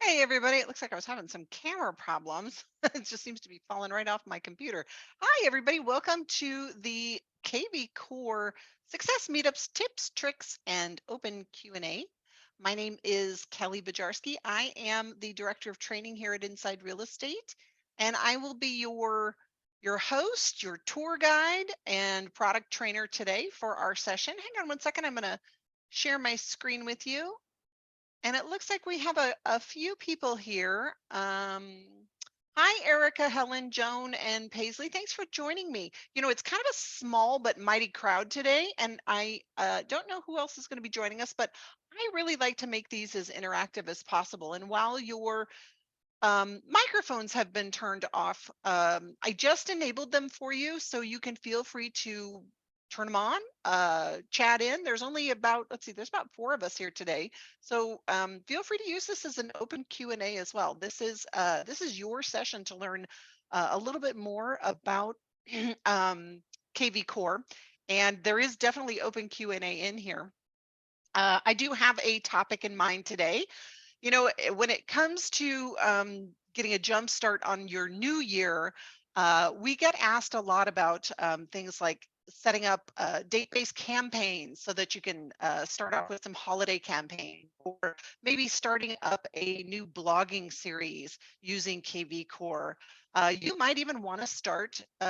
Hey everybody, it looks like I was having some camera problems. It just seems to be falling right off my computer. Hi everybody, welcome to the kvCORE Success Meetups Tips, Tricks, and Open Q&A. My name is Kelly Bajarski. I am the Director of Training here at Inside Real Estate, and I will be your host, your tour guide, and product trainer today for our session. Hang on one second, I'm going to share my screen with you. And it looks like we have a few people here. Hi, Erica, Helen, Joan, and Paisley. Thanks for joining me. You know, it's kind of a small but mighty crowd today, and I don't know who else is going to be joining us, but I really like to make these as interactive as possible. And while your microphones have been turned off, I just enabled them for you, so you can feel free to turn them on, chat in. There's only about, let's see, there's about 4 of us here today. So feel free to use this as an open Q&A as well. This is your session to learn a little bit more about kvCORE, and there is definitely open Q&A in here. I do have a topic in mind today. You know, when it comes to getting a jump start on your new year, we get asked a lot about things like setting up date-based campaigns so that you can start off with some holiday campaign, or maybe starting up a new blogging series using kvCORE. You might even want to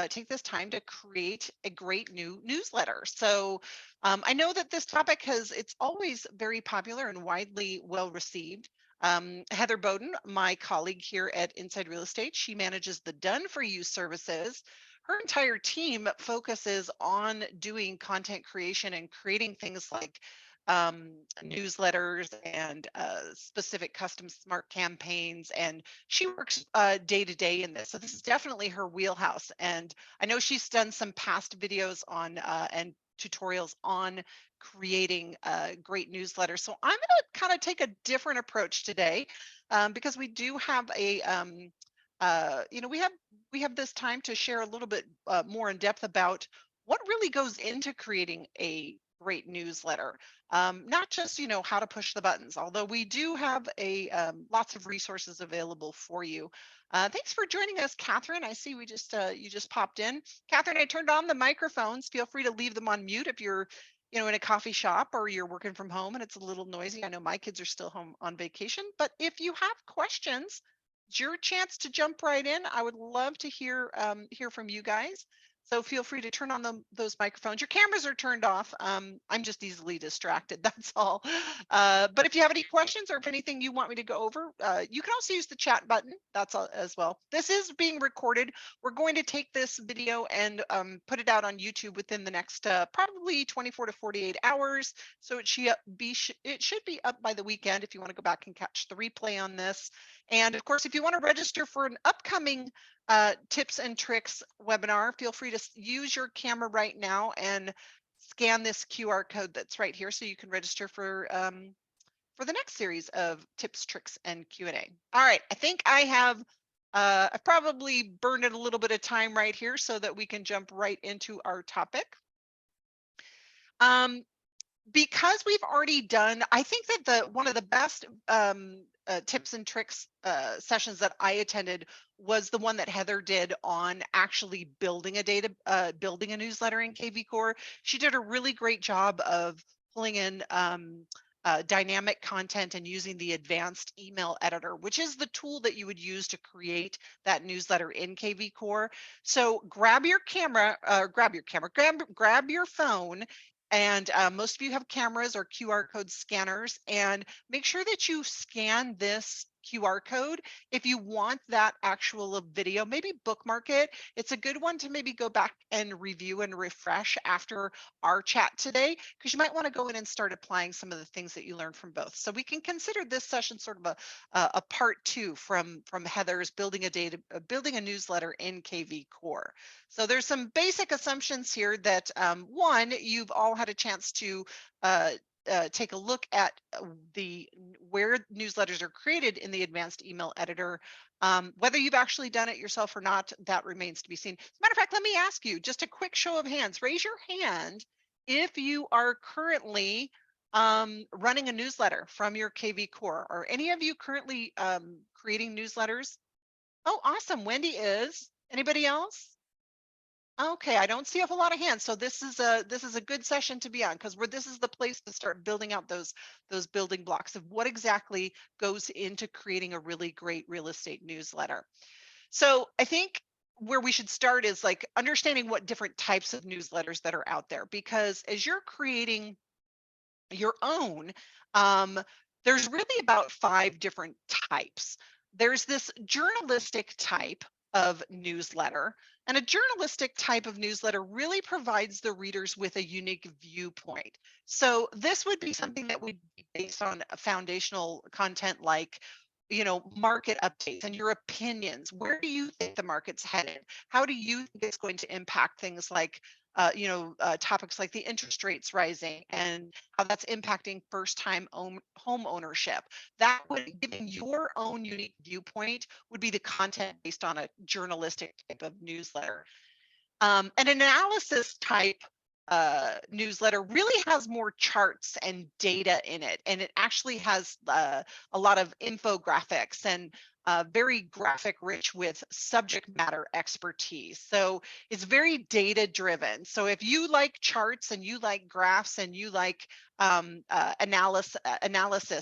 take this time to create a great new newsletter. So I know that this topic it's always very popular and widely well received. Heather Bowden, my colleague here at Inside Real Estate, she manages the Done For You services. Her entire team focuses on doing content creation and creating things like newsletters and specific custom smart campaigns. And she works day to day in this. So this is definitely her wheelhouse. And I know she's done some past videos on and tutorials on creating a great newsletter. So I'm going to kind of take a different approach today, because we do have we have this time to share a little bit more in depth about what really goes into creating a great newsletter. Not just, how to push the buttons, although we do have lots of resources available for you. Thanks for joining us, Catherine. I see you just popped in. Catherine, I turned on the microphones. Feel free to leave them on mute if you're in a coffee shop or you're working from home and it's a little noisy. I know my kids are still home on vacation, but if you have questions, it's your chance to jump right in. I would love to hear from you guys. So feel free to turn on those microphones. Your cameras are turned off. I'm just easily distracted. That's all. But if you have any questions or if anything you want me to go over, you can also use the chat button. That's all as well. This is being recorded. We're going to take this video and put it out on YouTube within the next probably 24 to 48 hours. So it should be up by the weekend if you want to go back and catch the replay on this. And of course, if you want to register for an upcoming tips and tricks webinar, feel free to use your camera right now and scan this QR code that's right here so you can register for the next series of tips, tricks, and Q&A. All right, I think I've probably burned it a little bit of time right here so that we can jump right into our topic. Because we've already done, I think that one of the best tips and tricks sessions that I attended was the one that Heather did on actually building a newsletter in kvCORE. She did a really great job of pulling in dynamic content and using the advanced email editor, which is the tool that you would use to create that newsletter in kvCORE. So grab your phone, and most of you have cameras or QR code scanners, and make sure that you scan this QR code. If you want that actual video, maybe bookmark it. It's a good one to maybe go back and review and refresh after our chat today, because you might want to go in and start applying some of the things that you learned from both. So we can consider this session sort of a part 2 from Heather's building a newsletter in kvCORE. So there's some basic assumptions here that one, you've all had a chance to take a look at where newsletters are created in the advanced email editor. Whether you've actually done it yourself or not, that remains to be seen. As a matter of fact, let me ask you just a quick show of hands. Raise your hand if you are currently running a newsletter from your kvCORE? Are any of you currently creating newsletters? Oh, awesome. Wendy is. Anybody else? Okay, I don't see a whole lot of hands, so this is a good session to be on because this is the place to start building out those building blocks of what exactly goes into creating a really great real estate newsletter. So I think where we should start is like understanding what different types of newsletters that are out there, because as you're creating your own, um, there's really about five different types. There's this journalistic type of newsletter, and a journalistic type of newsletter really provides the readers with a unique viewpoint. So this would be something that would be based on a foundational content like, market updates and your opinions. Where do you think the market's headed? How do you think it's going to impact things like topics like the interest rates rising and how that's impacting first-time home ownership? That would, giving your own unique viewpoint, would be the content based on a journalistic type of newsletter. An analysis type newsletter really has more charts and data in it, and it actually has a lot of infographics and very graphic rich with subject matter expertise. So it's very data driven. So if you like charts and you like graphs and you like analysis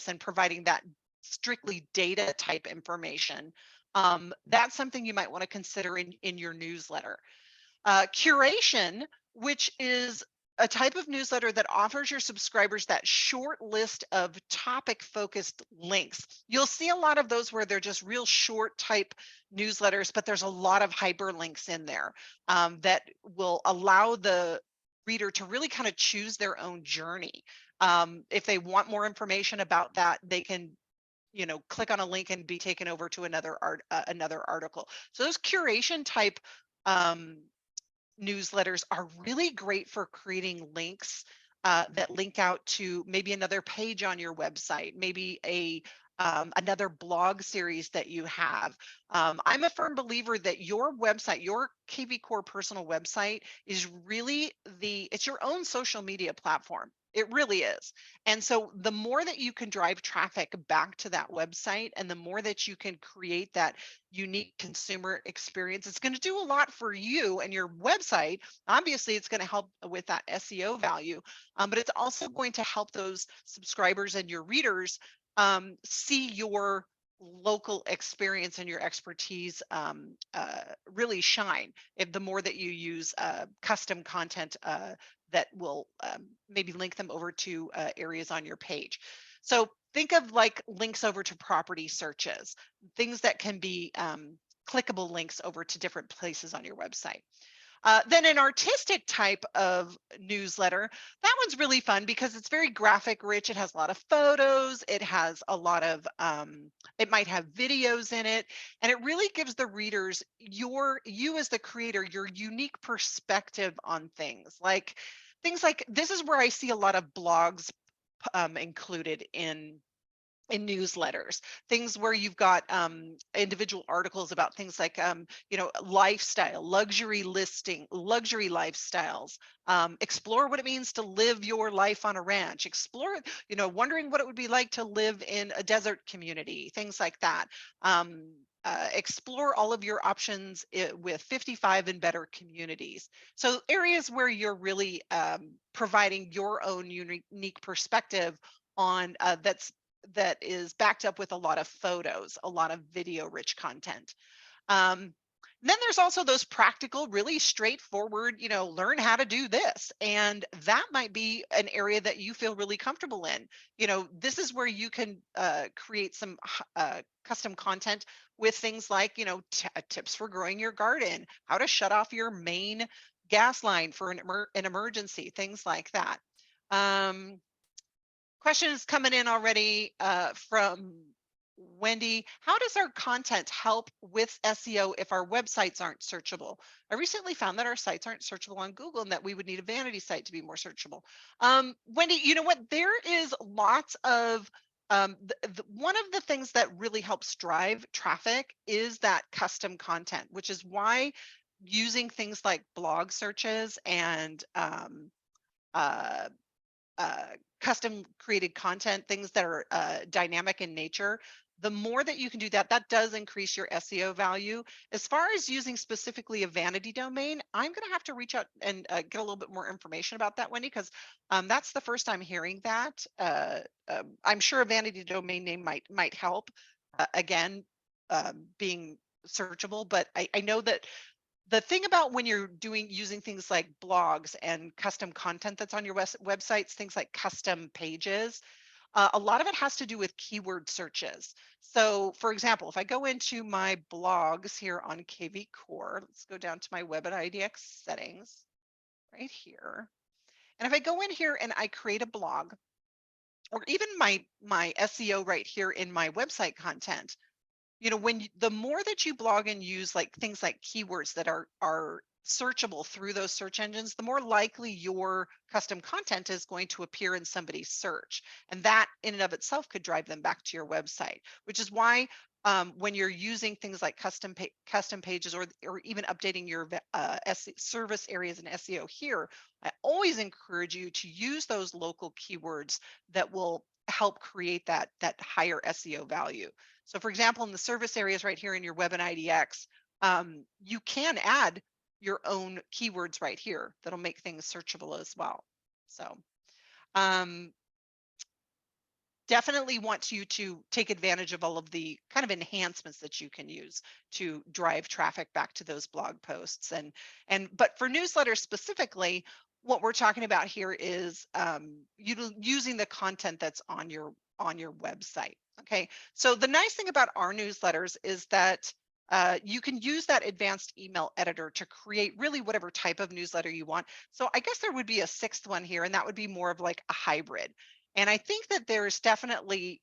and providing that strictly data type information, that's something you might want to consider in your newsletter. Curation, which is a type of newsletter that offers your subscribers that short list of topic focused links. You'll see a lot of those where they're just real short type newsletters, but there's a lot of hyperlinks in there that will allow the reader to really kind of choose their own journey. If they want more information about that, they can click on a link and be taken over to another article. So those curation type um, newsletters are really great for creating links that link out to maybe another page on your website, maybe another blog series that you have. I'm a firm believer that your website, your kvCORE personal website, is really it's your own social media platform. It really is. And so the more that you can drive traffic back to that website and the more that you can create that unique consumer experience, it's going to do a lot for you and your website. Obviously, it's going to help with that SEO value, but it's also going to help those subscribers and your readers see your local experience and your expertise really shine if the more that you use custom content that will maybe link them over to areas on your page. So think of like links over to property searches, things that can be clickable links over to different places on your website. Then an artistic type of newsletter, that one's really fun because it's very graphic rich. It has a lot of photos. It has a lot of, it might have videos in it. And it really gives the readers, you as the creator, your unique perspective on things like this is where I see a lot of blogs included in newsletters, things where you've got individual articles about things like lifestyle, luxury lifestyles, explore what it means to live your life on a ranch, explore wondering what it would be like to live in a desert community, things like that. Explore all of your options with 55 and better communities. So areas where you're really providing your own unique perspective on that is backed up with a lot of photos, a lot of video rich content. Then there's also those practical, really straightforward, learn how to do this. And that might be an area that you feel really comfortable in. This is where you can create some custom content with things like, tips for growing your garden, how to shut off your main gas line for an emergency, things like that. Questions coming in already from Wendy. How does our content help with SEO if our websites aren't searchable? I recently found that our sites aren't searchable on Google and that we would need a vanity site to be more searchable. Wendy, you know what? There is lots of one of the things that really helps drive traffic is that custom content, which is why using things like blog searches and uh, custom created content, things that are dynamic in nature, the more that you can do that, that does increase your SEO value. As far as using specifically a vanity domain, I'm going to have to reach out and get a little bit more information about that, Wendy, because that's the first time hearing that. I'm sure a vanity domain name might help. Again, being searchable, but I know that the thing about when you're using things like blogs and custom content that's on your websites, things like custom pages, a lot of it has to do with keyword searches. So for example, if I go into my blogs here on kvCORE, let's go down to my web and IDX settings right here. And if I go in here and I create a blog, or even my SEO right here in my website content, the more that you blog and use like things like keywords that are searchable through those search engines, the more likely your custom content is going to appear in somebody's search, and that in and of itself could drive them back to your website. Which is why when you're using things like custom pages, or even updating your service areas in SEO here, I always encourage you to use those local keywords that will help create that higher SEO value. So for example, in the service areas right here in your web and IDX, you can add your own keywords right here that'll make things searchable as well. So um, definitely want you to take advantage of all of the kind of enhancements that you can use to drive traffic back to those blog posts. But for newsletters specifically, what we're talking about here is using the content that's on your website. Okay, so the nice thing about our newsletters is that you can use that advanced email editor to create really whatever type of newsletter you want. So I guess there would be a sixth one here, and that would be more of like a hybrid. And I think that there's definitely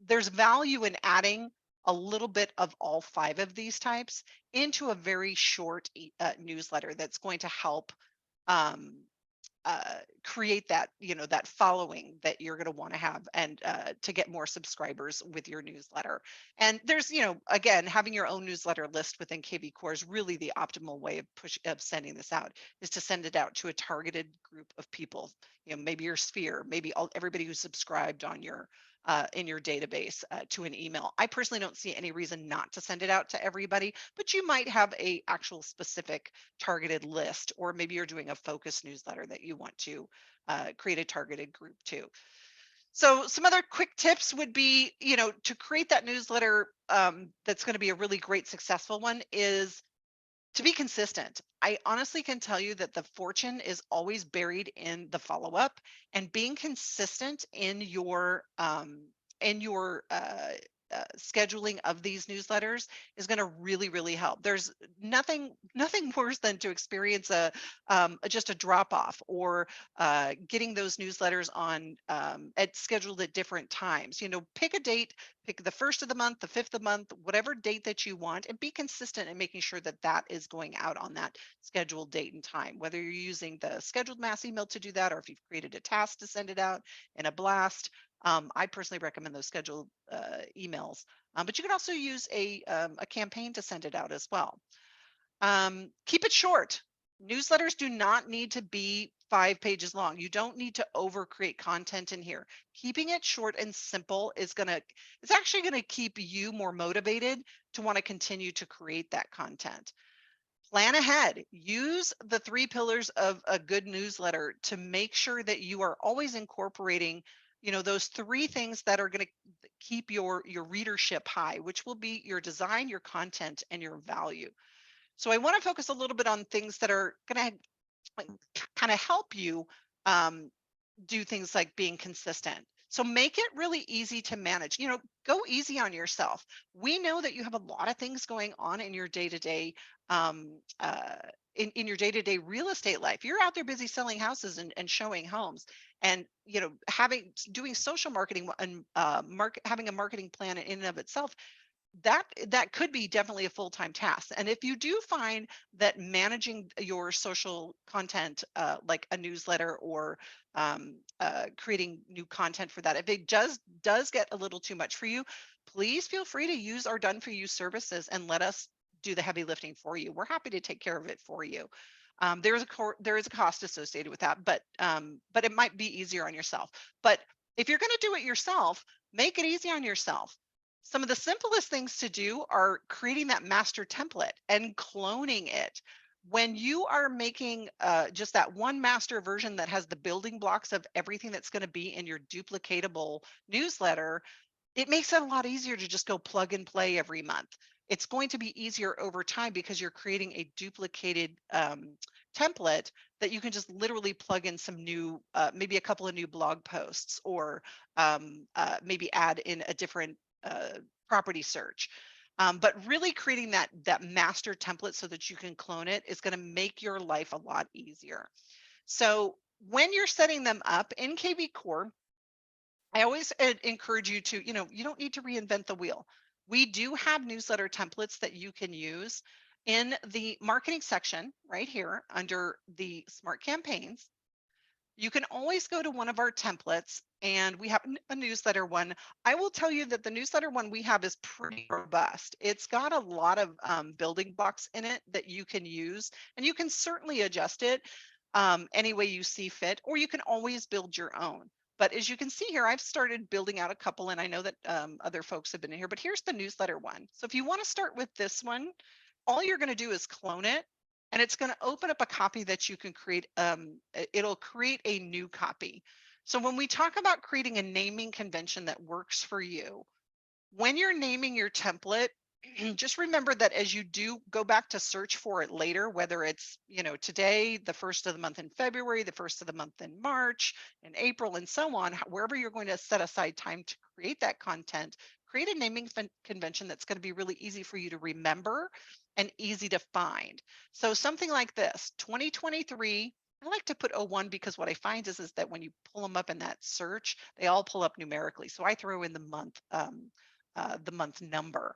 there's value in adding a little bit of all 5 of these types into a very short newsletter that's going to help um, create that, that following that you're going to want to have, and to get more subscribers with your newsletter. And there's, again, having your own newsletter list within kvCORE is really the optimal way of sending this out, is to send it out to a targeted group of people. Maybe your sphere, maybe everybody who's subscribed on your in your database to an email. I personally don't see any reason not to send it out to everybody, but you might have a actual specific targeted list, or maybe you're doing a focus newsletter that you want to create a targeted group to. So some other quick tips would be, to create that newsletter that's going to be a really great successful one, is to be consistent. I honestly can tell you that the fortune is always buried in the follow-up, and being consistent in your scheduling of these newsletters is going to really help. There's nothing worse than to experience just a drop off, or getting those newsletters on scheduled at different times. Pick a date, pick the 1st of the month, the 5th of the month, whatever date that you want, and be consistent in making sure that that is going out on that scheduled date and time. Whether you're using the scheduled mass email to do that, or if you've created a task to send it out in a blast. I personally recommend those scheduled emails, but you can also use a campaign to send it out as well. Keep it short. Newsletters do not need to be 5 pages long. You don't need to over create content in here. Keeping it short and simple it's actually going to keep you more motivated to want to continue to create that content. Plan ahead. Use the 3 pillars of a good newsletter to make sure that you are always incorporating, those 3 things that are going to keep your readership high, which will be your design, your content, and your value. So I want to focus a little bit on things that are going to kind of help you do things like being consistent. So make it really easy to manage. Go easy on yourself. We know that you have a lot of things going on in your day-to-day in your day-to-day real estate life. You're out there busy selling houses and showing homes, and doing social marketing and having a marketing plan in and of itself, that could be definitely a full-time task. And if you do find that managing your social content, like a newsletter, or creating new content for that, if it does get a little too much for you, please feel free to use our done for you services and let us do the heavy lifting for you. We're happy to take care of it for you. There is a cost associated with that, but it might be easier on yourself. But if you're going to do it yourself, make it easy on yourself. Some of the simplest things to do are creating that master template and cloning it. When you are making just that one master version that has the building blocks of everything that's going to be in your duplicatable newsletter, it makes it a lot easier to just go plug and play every month. It's going to be easier over time because you're creating a duplicated template that you can just literally plug in some new, maybe a couple of new blog posts, or maybe add in a different property search. But really creating that master template so that you can clone it is going to make your life a lot easier. So when you're setting them up in kvCORE, I always encourage you to, you don't need to reinvent the wheel. We do have newsletter templates that you can use in the marketing section right here under the smart campaigns. You can always go to one of our templates, and we have a newsletter one. I will tell you that the newsletter one we have is pretty robust. It's got a lot of building blocks in it that you can use, and you can certainly adjust it any way you see fit, or you can always build your own. But as you can see here, I've started building out a couple, and I know that other folks have been in here, but here's the newsletter one. So if you want to start with this one, all you're going to do is clone it, and it's going to open up a copy that you can create. It'll create a new copy. So when we talk about creating a naming convention that works for you, when you're naming your template, just remember that as you do go back to search for it later, whether it's, today, the first of the month in February, the first of the month in March, in April, and so on, wherever you're going to set aside time to create that content, create a naming convention that's going to be really easy for you to remember and easy to find. So something like this, 2023. I like to put 01 because what I find is that when you pull them up in that search, they all pull up numerically. So I throw in the month number.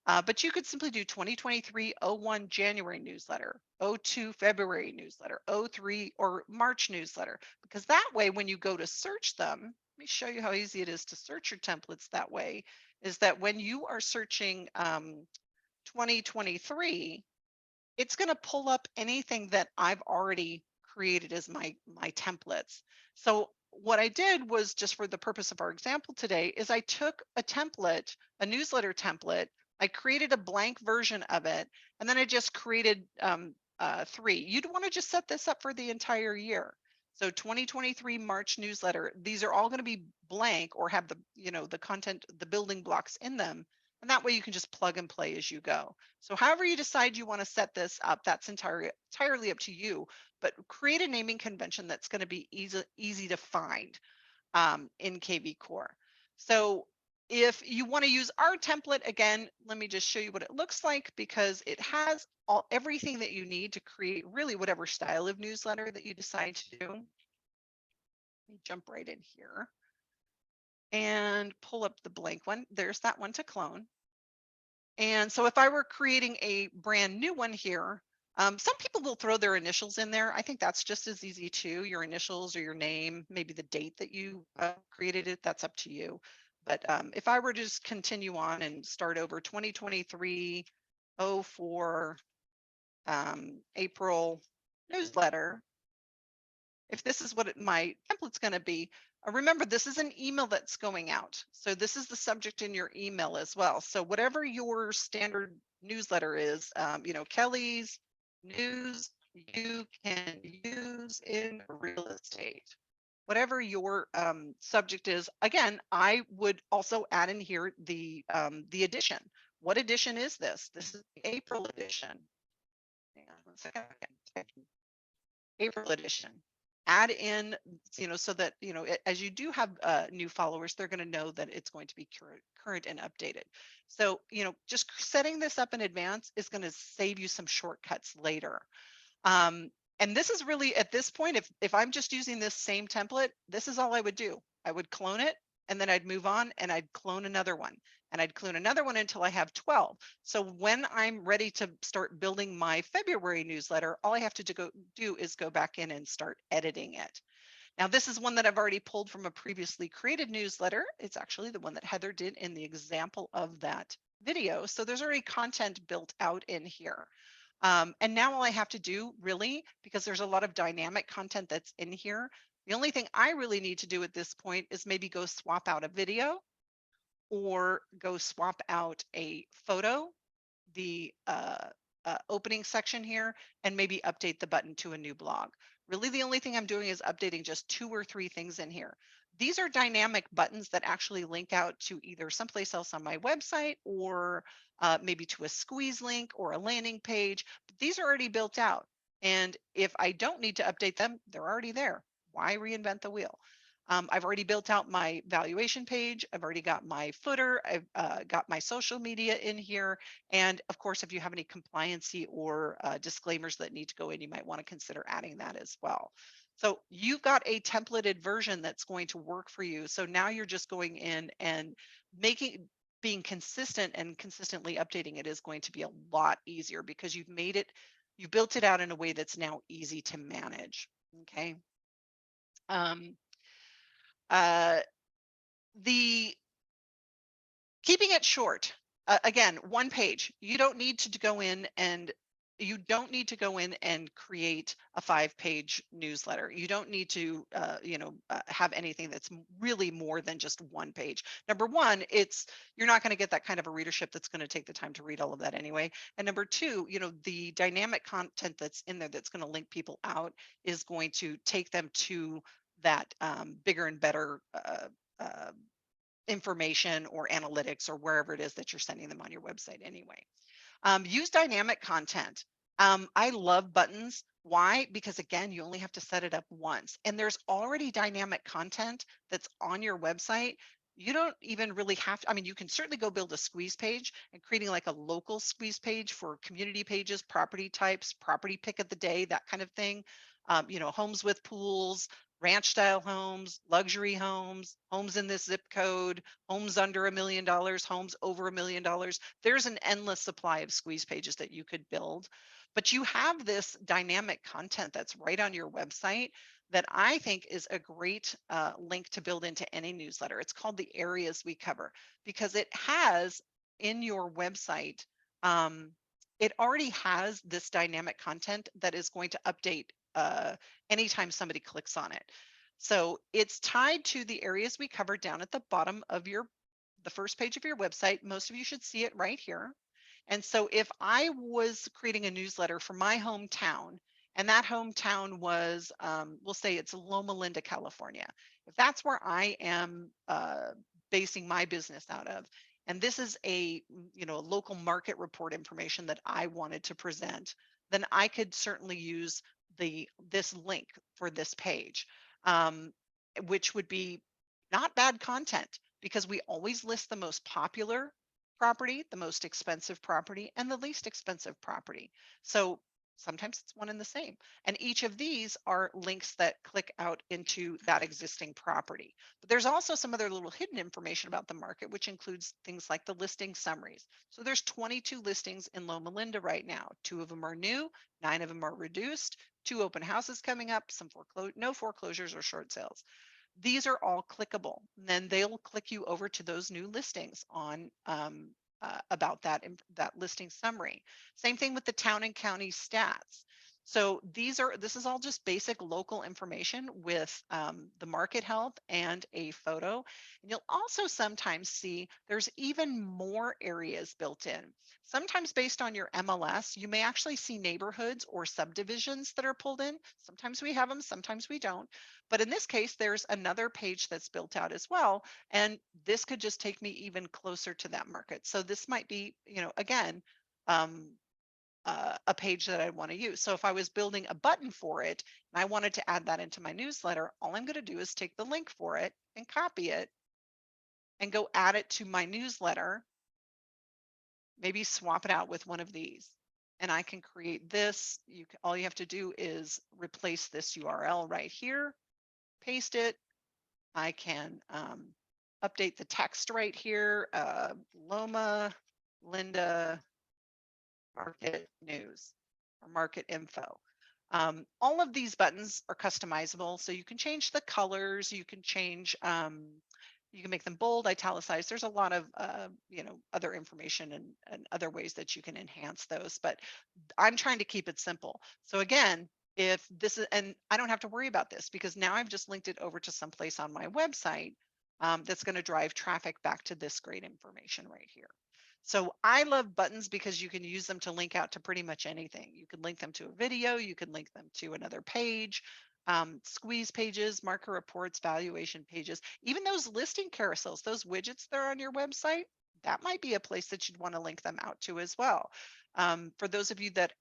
But you could simply do 2023 01 January newsletter, 02 February newsletter, 03 or March newsletter, because that way when you go to search them, let me show you how easy it is to search your templates that way, is that when you are searching 2023, it's going to pull up anything that I've already created as my templates. So what I did was, just for the purpose of our example today, is I took a template, a newsletter template, I created a blank version of it, and then I just created 3. You'd want to just set this up for the entire year. So 2023 March newsletter, these are all going to be blank or have the content, the building blocks in them. And that way you can just plug and play as you go. So however you decide you want to set this up, that's entirely up to you. But create a naming convention that's going to be easy to find in kvCORE. So if you want to use our template, again, let me just show you what it looks like, because it has everything that you need to create really whatever style of newsletter that you decide to do. Let me jump right in here and pull up the blank one. There's that one to clone. And so if I were creating a brand new one here, some people will throw their initials in there. I think that's just as easy too. Your initials or your name, maybe the date that you created it, that's up to you. But if I were to just continue on and start over 2023 04 April newsletter, if this is what my template's going to be, remember this is an email that's going out. So this is the subject in your email as well. So whatever your standard newsletter is, Kelly's news you can use in real estate. Whatever your subject is, again, I would also add in here the edition. What edition is this? This is the April edition. Hang on one second. April edition. Add in, so that, as you do have new followers, they're going to know that it's going to be current and updated. So, just setting this up in advance is going to save you some shortcuts later. And this is really, at this point, if I'm just using this same template, this is all I would do. I would clone it, and then I'd move on and I'd clone another one, and I'd clone another one until I have 12. So when I'm ready to start building my February newsletter, all I have to do is go back in and start editing it. Now, this is one that I've already pulled from a previously created newsletter. It's actually the one that Heather did in the example of that video. So there's already content built out in here. And now all I have to do really, because there's a lot of dynamic content that's in here, the only thing I really need to do at this point is maybe go swap out a video or go swap out a photo, the opening section here, and maybe update the button to a new blog. Really, the only thing I'm doing is updating just 2 or 3 things in here. These are dynamic buttons that actually link out to either someplace else on my website or maybe to a squeeze link or a landing page. But these are already built out. And if I don't need to update them, they're already there. Why reinvent the wheel? I've already built out my valuation page. I've already got my footer. I've got my social media in here. And of course, if you have any compliancy or disclaimers that need to go in, you might want to consider adding that as well. So you've got a templated version that's going to work for you. So now you're just going in and being consistent and consistently updating it is going to be a lot easier because you've built it out in a way that's now easy to manage. Okay. Um, uh, the Keeping it short. Again, one page. You don't need to go in and create a 5-page newsletter. You don't need to, have anything that's really more than just one page. Number one, you're not going to get that kind of a readership that's going to take the time to read all of that anyway. And number two, the dynamic content that's in there that's going to link people out is going to take them to that bigger and better uh, information or analytics or wherever it is that you're sending them on your website anyway. Use dynamic content. I love buttons. Why? Because again, you only have to set it up once and there's already dynamic content that's on your website. You don't even really have to, I mean, you can certainly go build a squeeze page and creating like a local squeeze page for community pages, property types, property pick of the day, that kind of thing. Homes with pools, ranch style homes, luxury homes, homes in this zip code, homes under $1 million, homes over $1 million. There's an endless supply of squeeze pages that you could build. But you have this dynamic content that's right on your website that I think is a great link to build into any newsletter. It's called the areas we cover because it has in your website, it already has this dynamic content that is going to update anytime somebody clicks on it. So it's tied to the areas we covered down at the bottom of the first page of your website. Most of you should see it right here. And so if I was creating a newsletter for my hometown, and that hometown was, we'll say it's Loma Linda, California. If that's where I am basing my business out of, and this is a local market report information that I wanted to present, then I could certainly use this link for this page, which would be not bad content because we always list the most popular property, the most expensive property, and the least expensive property. So sometimes it's one and the same. And each of these are links that click out into that existing property. But there's also some other little hidden information about the market, which includes things like the listing summaries. So there's 22 listings in Loma Linda right now. 2 of them are new, 9 of them are reduced, 2 open houses coming up, no foreclosures or short sales. These are all clickable. And then they'll click you over to those new listings on about that listing summary. Same thing with the town and county stats. So this is all just basic local information with the market health and a photo. And you'll also sometimes see there's even more areas built in. Sometimes based on your MLS, you may actually see neighborhoods or subdivisions that are pulled in. Sometimes we have them, sometimes we don't. But in this case, there's another page that's built out as well. And this could just take me even closer to that market. So this might be, again, a page that I want to use. So if I was building a button for it and I wanted to add that into my newsletter, all I'm going to do is take the link for it and copy it and go add it to my newsletter, maybe swap it out with one of these. And I can create this. All you have to do is replace this URL right here, paste it. I can update the text right here, Loma Linda market news or market info. All of these buttons are customizable, so you can change the colors, you can change You can make them bold, italicized. There's a lot of other information and other ways that you can enhance those. But I'm trying to keep it simple. So again, if this is, and I don't have to worry about this because now I've just linked it over to someplace on my website that's going to drive traffic back to this great information right here. So I love buttons because you can use them to link out to pretty much anything. You can link them to a video, you can link them to another page, squeeze pages, marker reports, valuation pages, even those listing carousels, those widgets that are on your website, that might be a place that you'd want to link them out to as well. For those of you that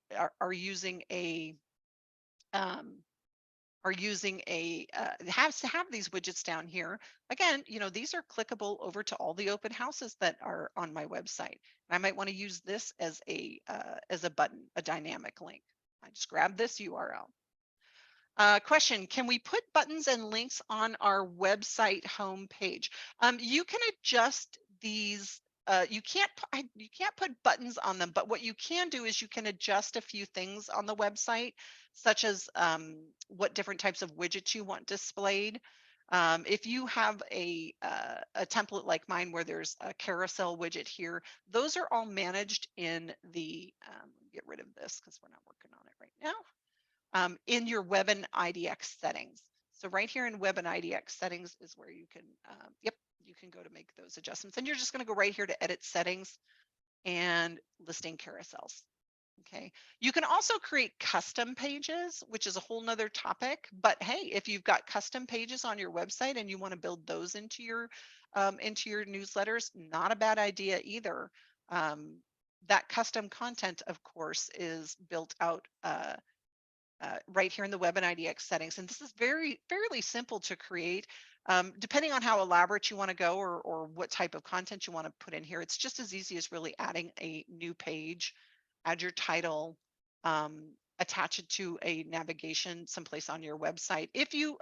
are using a um, has to have these widgets down here. Again, these are clickable over to all the open houses that are on my website. And I might want to use this as a button, a dynamic link. I just grab this URL. Question, can we put buttons and links on our website homepage? You can adjust these. You can't put buttons on them, but what you can do is you can adjust a few things on the website, such as what different types of widgets you want displayed. If you have a template like mine where there's a carousel widget here, those are all managed in the, get rid of this because we're not working on it right now, in your Web and IDX settings. So right here in Web and IDX settings is where you can, you can go to make those adjustments. And you're just going to go right here to edit settings and listing carousels. Okay. You can also create custom pages, which is a whole nother topic. But hey, if you've got custom pages on your website and you want to build those into your newsletters, not a bad idea either. That custom content, of course, is built out right here in the Web and IDX settings. And this is fairly simple to create. Depending on how elaborate you want to go or what type of content you want to put in here, it's just as easy as really adding a new page, add your title, attach it to a navigation someplace on your website. If you,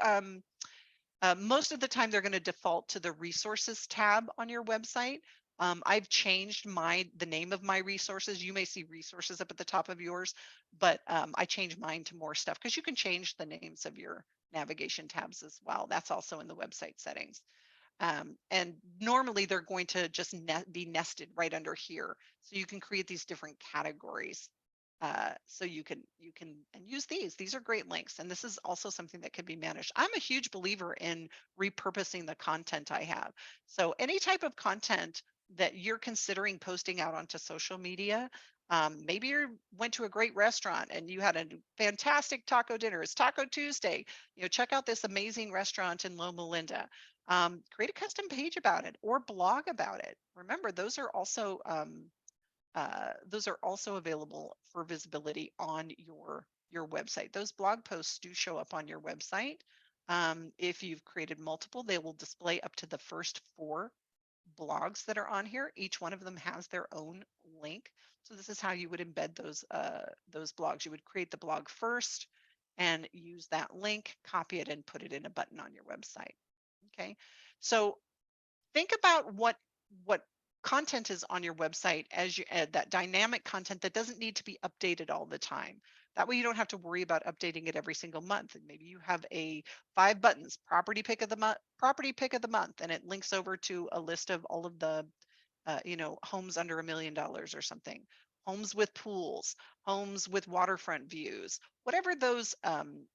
most of the time, they're going to default to the resources tab on your website. I've changed the name of my resources. You may see resources up at the top of yours, but I changed mine to more stuff because you can change the names of your navigation tabs as well. That's also in the website settings. And normally they're going to just be nested right under here. So you can create these different categories. So you can and use these. These are great links. And this is also something that can be managed. I'm a huge believer in repurposing the content I have. So any type of content that you're considering posting out onto social media, maybe you went to a great restaurant and you had a fantastic taco dinner. It's Taco Tuesday. Check out this amazing restaurant in Loma Linda. Create a custom page about it or blog about it. Remember, those are also available for visibility on your website. Those blog posts do show up on your website. If you've created multiple, they will display up to the first 4 blogs that are on here. Each one of them has their own link. So this is how you would embed those blogs. You would create the blog first and use that link, copy it, and put it in a button on your website. Okay, so think about what content is on your website as you add that dynamic content that doesn't need to be updated all the time. That way you don't have to worry about updating it every single month. And maybe you have 5 buttons, property pick of the month, and it links over to a list of all of the homes under $1 million or something, homes with pools, homes with waterfront views, whatever those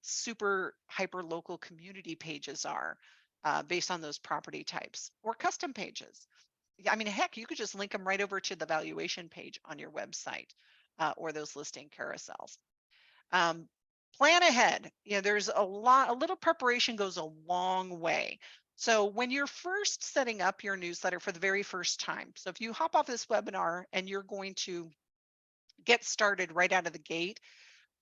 super hyper local community pages are, based on those property types, or custom pages. I mean, heck, you could just link them right over to the valuation page on your website, or those listing carousels. Plan ahead. There's a little preparation goes a long way. So when you're first setting up your newsletter for the very first time, so if you hop off this webinar and you're going to get started right out of the gate,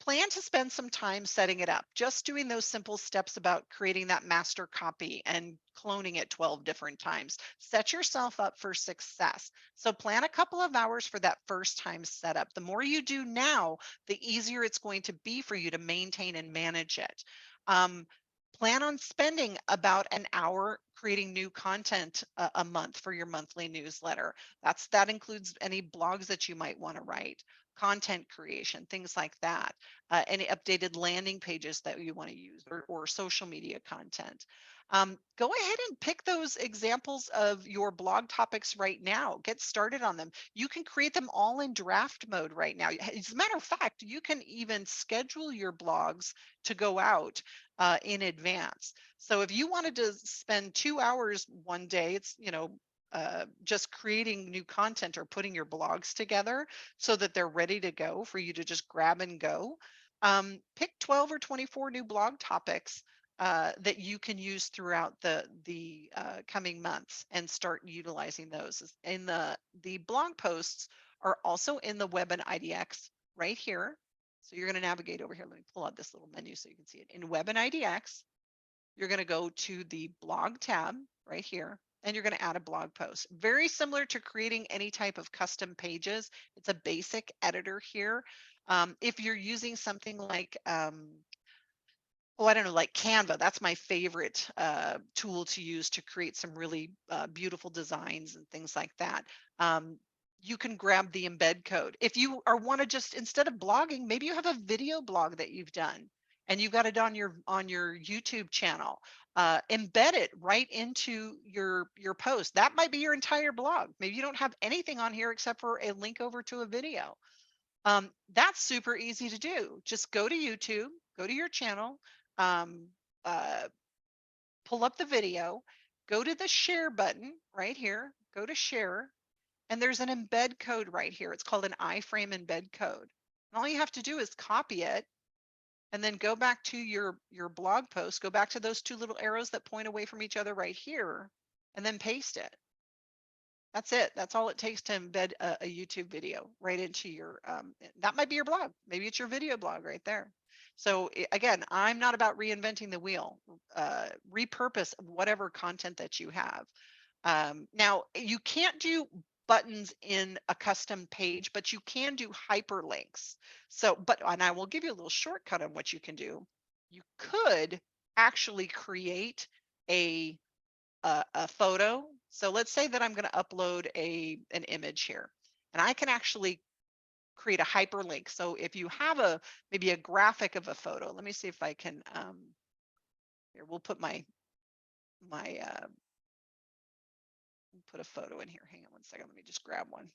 plan to spend some time setting it up, just doing those simple steps about creating that master copy and cloning it 12 different times. Set yourself up for success. So plan a couple of hours for that first time setup. The more you do now, the easier it's going to be for you to maintain and manage it. Plan on spending about an hour creating new content a month for your monthly newsletter. That includes any blogs that you might want to write, content creation, things like that, any updated landing pages that you want to use, or social media content. Go ahead and pick those examples of your blog topics right now. Get started on them. You can create them all in draft mode right now. As a matter of fact, you can even schedule your blogs to go out in advance. So if you wanted to spend 2 hours one day, it's, just creating new content or putting your blogs together so that they're ready to go for you to just grab and go. Pick 12 or 24 new blog topics that you can use throughout the coming months and start utilizing those. In the blog posts are also in the Web and IDX right here. So you're going to navigate over here. Let me pull out this little menu so you can see it. In Web and IDX, you're going to go to the blog tab right here, and you're going to add a blog post. Very similar to creating any type of custom pages. It's a basic editor here. If you're using something like I don't know, like Canva, that's my favorite tool to use to create some really beautiful designs and things like that. You can grab the embed code. If you want to just, instead of blogging, maybe you have a video blog that you've done and you've got it on your YouTube channel. Embed it right into your post. That might be your entire blog. Maybe you don't have anything on here except for a link over to a video. That's super easy to do. Just go to YouTube, go to your channel, um, uh, pull up the video, go to the share button right here, go to share, and there's an embed code right here. It's called an iframe embed code. And all you have to do is copy it and then go back to your blog post, go back to those two little arrows that point away from each other right here, and then paste it. That's it. That's all it takes to embed a YouTube video right into your, that might be your blog. Maybe it's your video blog right there. So again, I'm not about reinventing the wheel. Repurpose whatever content that you have. Now, you can't do buttons in a custom page, but you can do hyperlinks. So, and I will give you a little shortcut on what you can do. You could actually create a photo. So let's say that I'm going to upload an image here, and I can actually create a hyperlink. So if you have maybe a graphic of a photo, let me see if I can, here, we'll put put a photo in here. Hang on one second. Let me just grab one.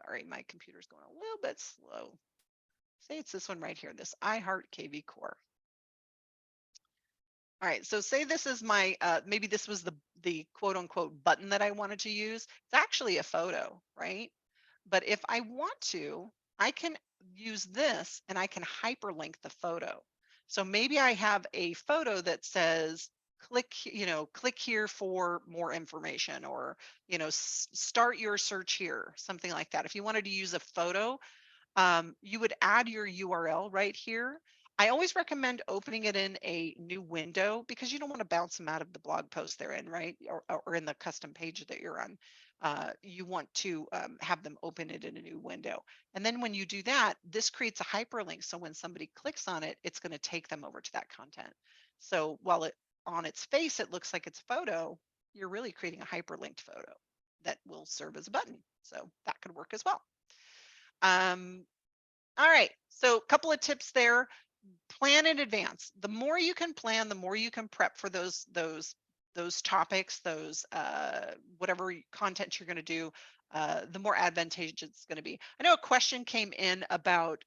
Sorry, my computer's going a little bit slow. Say it's this one right here, this I Heart kvCORE. All right, so say this is my, maybe this was the quote unquote button that I wanted to use. It's actually a photo, right? But if I want to, I can use this and I can hyperlink the photo. So maybe I have a photo that says, click here for more information, or, start your search here, something like that. If you wanted to use a photo, you would add your URL right here. I always recommend opening it in a new window because you don't want to bounce them out of the blog post they're in, right? Or in the custom page that you're on. You want to have them open it in a new window. And then when you do that, this creates a hyperlink. So when somebody clicks on it, it's going to take them over to that content. So while on its face, it looks like it's a photo, you're really creating a hyperlinked photo that will serve as a button. So that could work as well. All right, so a couple of tips there. Plan in advance. The more you can plan, the more you can prep for those topics, those whatever content you're going to do, the more advantageous it's going to be. I know a question came in about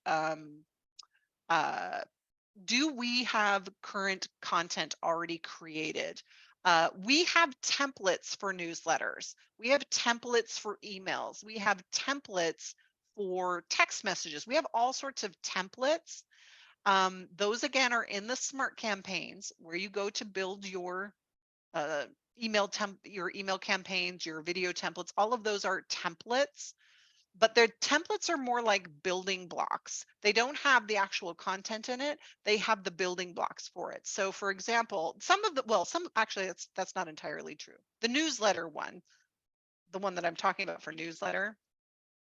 do we have current content already created? We have templates for newsletters. We have templates for emails. We have templates for text messages. We have all sorts of templates. Those again are in the smart campaigns where you go to build your email campaigns, your video templates. All of those are templates, but their templates are more like building blocks. They don't have the actual content in it. They have the building blocks for it. So for example, some actually that's not entirely true. The newsletter one, the one that I'm talking about for newsletter,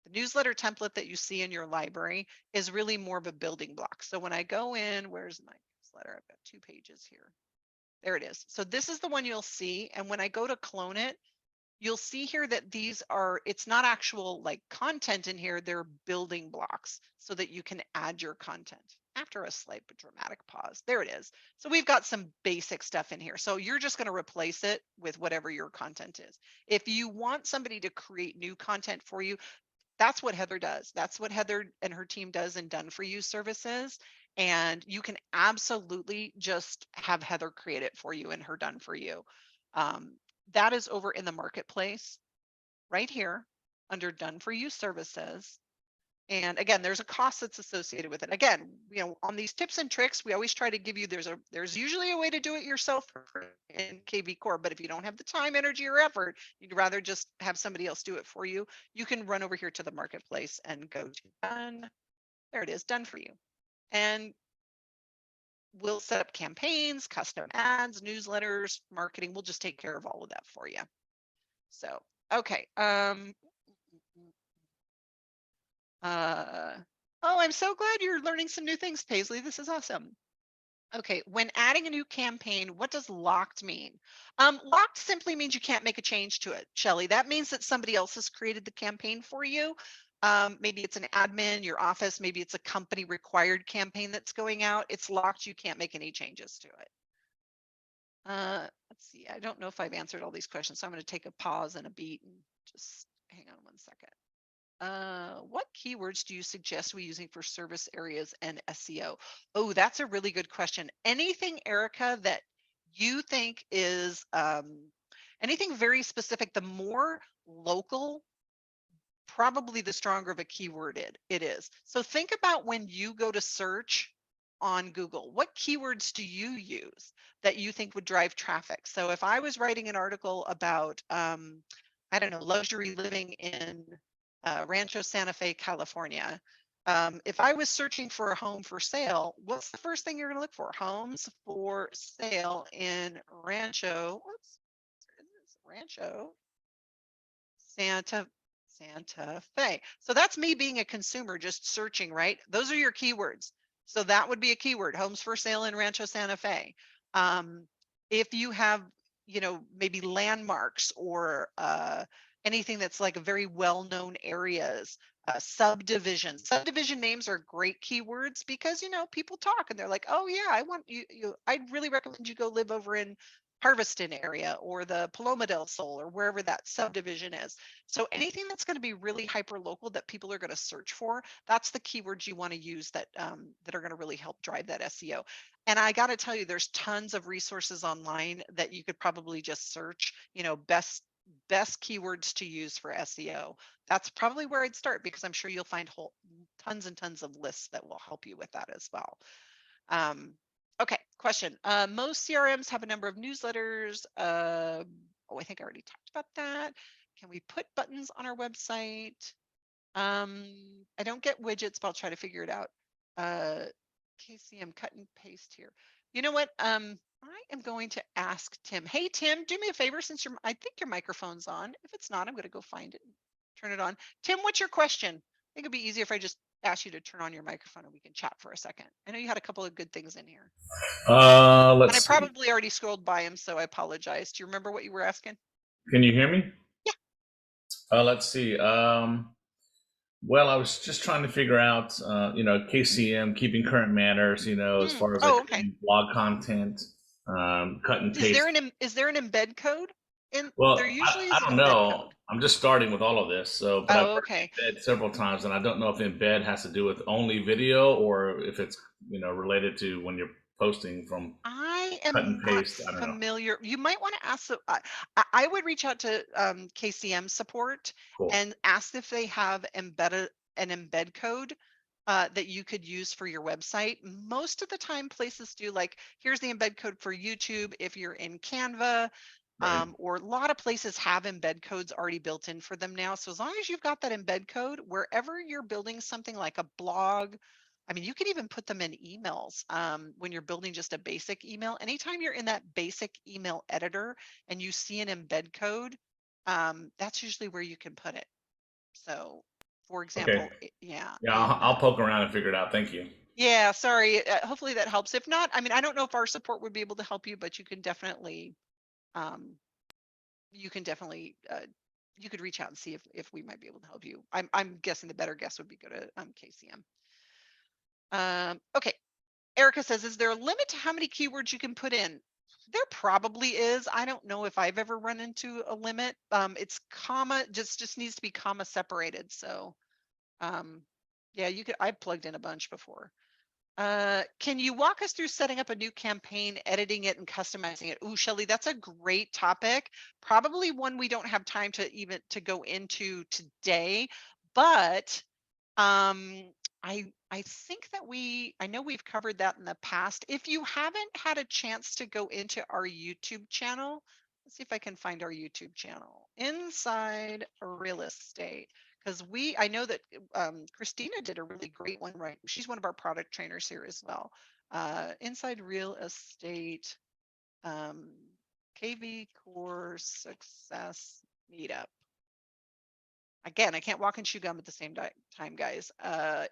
the newsletter template that you see in your library is really more of a building block. So when I go in, where's my newsletter? I've got 2 pages here. There it is. So this is the one you'll see. And when I go to clone it, you'll see here that it's not actual like content in here, they're building blocks so that you can add your content after a slight but dramatic pause. There it is. So we've got some basic stuff in here. So you're just going to replace it with whatever your content is. If you want somebody to create new content for you, that's what Heather does. That's what Heather and her team does in Done For You services. And you can absolutely just have Heather create it for you in her Done For You. That is over in the marketplace right here under Done For You services. And again, there's a cost that's associated with it. Again, on these tips and tricks, we always try to give you, there's usually a way to do it yourself in kvCORE, but if you don't have the time, energy, or effort, you'd rather just have somebody else do it for you, you can run over here to the marketplace and go to Done. There it is, Done For You. And we'll set up campaigns, custom ads, newsletters, marketing. We'll just take care of all of that for you. So, okay. Oh, I'm so glad you're learning some new things, Paisley. This is awesome. Okay, when adding a new campaign, what does locked mean? Locked simply means you can't make a change to it, Shelly. That means that somebody else has created the campaign for you. Maybe it's an admin, your office, maybe it's a company required campaign that's going out. It's locked, you can't make any changes to it. Let's see, I don't know if I've answered all these questions, so I'm going to take a pause and a beat and just hang on one second. What keywords do you suggest we using for service areas and SEO? Oh, that's a really good question. Anything, Erica, that you think is anything very specific, the more local, probably the stronger of a keyword it is. So think about when you go to search on Google, what keywords do you use that you think would drive traffic? So if I was writing an article about, I don't know, luxury living in Rancho Santa Fe, California, if I was searching for a home for sale, what's the first thing you're going to look for? Homes for sale in Rancho Santa Fe. So that's me being a consumer just searching, right? Those are your keywords. So that would be a keyword, homes for sale in Rancho Santa Fe. If you have, maybe landmarks or anything that's like a very well-known areas, subdivisions. Subdivision names are great keywords because, people talk and they're like, oh yeah, I want I'd really recommend you go live over in Harveston area or the Paloma del Sol or wherever that subdivision is. So anything that's going to be really hyper local that people are going to search for, that's the keywords you want to use that that are going to really help drive that SEO. And I got to tell you, there's tons of resources online that you could probably just search, best keywords to use for SEO. That's probably where I'd start because I'm sure you'll find tons and tons of lists that will help you with that as well. Okay, question. Most CRMs have a number of newsletters. Oh, I think I already talked about that. Can we put buttons on our website? I don't get widgets, but I'll try to figure it out. KCM cut and paste here. You know what? I am going to ask Tim. Hey, Tim, do me a favor since I think your microphone's on. If it's not, I'm going to go find it and turn it on. Tim, what's your question? I think it'd be easier if I just ask you to turn on your microphone and we can chat for a second. I know you had a couple of good things in here. Let's I see. probably already scrolled by them, so I apologize. Do you remember what you were asking? Can you hear me? Yeah. Let's see. Well, I was just trying to figure out, KCM, keeping current manners, as far as like Okay. blog content, cut and paste. Is there an embed code? Well, There usually is I an don't embed know. code. I'm just starting with all of this. So, but I've heard Okay. embed several times, and I don't know if embed has to do with only video or if it's, related to when you're posting from I cut am and not paste. I don't know. familiar. You might want to ask. I would reach out to KCM support Cool. and ask if they have an embed code that you could use for your website. Most of the time, places do. Like, here's the embed code for YouTube if you're in Canva. Right. Or a lot of places have embed codes already built in for them now. So as long as you've got that embed code, wherever you're building something like a blog, I mean, you can even put them in emails when you're building just a basic email. Anytime you're in that basic email editor and you see an embed code, that's usually where you can put it. So, for example, Okay. yeah, Yeah, I'll poke around and figure it out. Thank you. Yeah, sorry. Hopefully that helps. If not, I mean, I don't know if our support would be able to help you, but um, you can definitely, you could reach out and see if we might be able to help you. I'm guessing the better guess would be go to KCM. Okay. Erica says, is there a limit to how many keywords you can put in? There probably is. I don't know if I've ever run into a limit. It's comma, just needs to be comma separated. So, um, yeah, I've plugged in a bunch before. Can you walk us through setting up a new campaign, editing it and customizing it? Ooh, Shelly, that's a great topic. Probably one we don't have time to even to go into today, but I think that I know we've covered that in the past. If you haven't had a chance to go into our YouTube channel, let's see if I can find our YouTube channel, Inside Real Estate, because I know that Christina did a really great one, right? She's one of our product trainers here as well. Inside Real Estate, um, kvCORE Success Meetup. Again, I can't walk and chew gum at the same time, guys.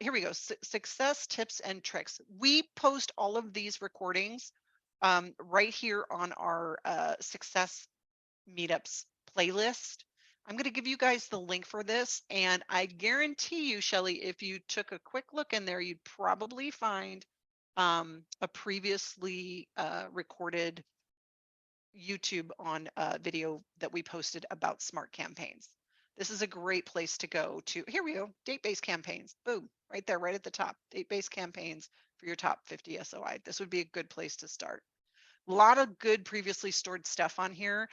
Here we go. Success tips and tricks. We post all of these recordings right here on our success meetups playlist. I'm going to give you guys the link for this. And I guarantee you, Shelly, if you took a quick look in there, you'd probably find a previously recorded YouTube on video that we posted about smart campaigns. This is a great place to go to. Here we go. Date-based campaigns. Boom. Right there, right at the top. Date-based campaigns for your top 50 SOI. This would be a good place to start. A lot of good previously stored stuff on here.